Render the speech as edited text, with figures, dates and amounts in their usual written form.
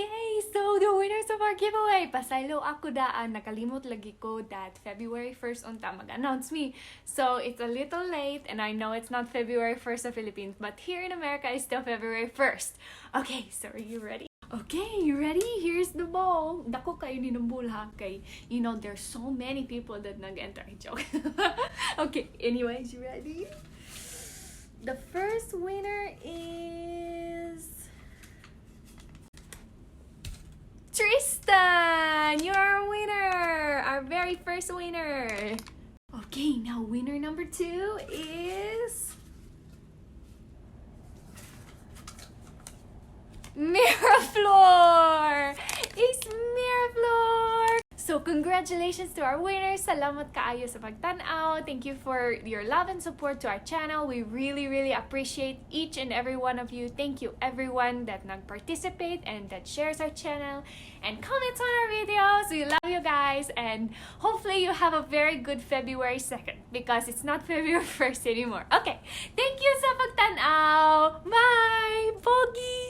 Okay, so the winners of our giveaway, pasaylo ako daan, nakalimot lagi ko that February 1st unta mag-announce me. So it's a little late and I know it's not February 1st sa Philippines, but here in America it's still February 1st. Okay, so are you ready? Okay, you ready? Here's the ball. Dako kayo ni nambul ha, kay you know there's so many people that nag-enter. Joke. Okay, anyways, you ready? The first winner is Tristan! You're our winner! Our very first winner! Okay, now winner number 2 is Miraflor! It's Miraflor! So, congratulations to our winners! Salamat kaayo sa pagtanaw. Thank you for your love and support to our channel. We really, really appreciate each and every one of you. Thank you everyone that nag-participate and that shares our channel and comments on our videos. We love you guys and hopefully you have a very good February 2nd because it's not February 1st anymore. Okay, thank you sa pagtanaw! Bye! Pogi!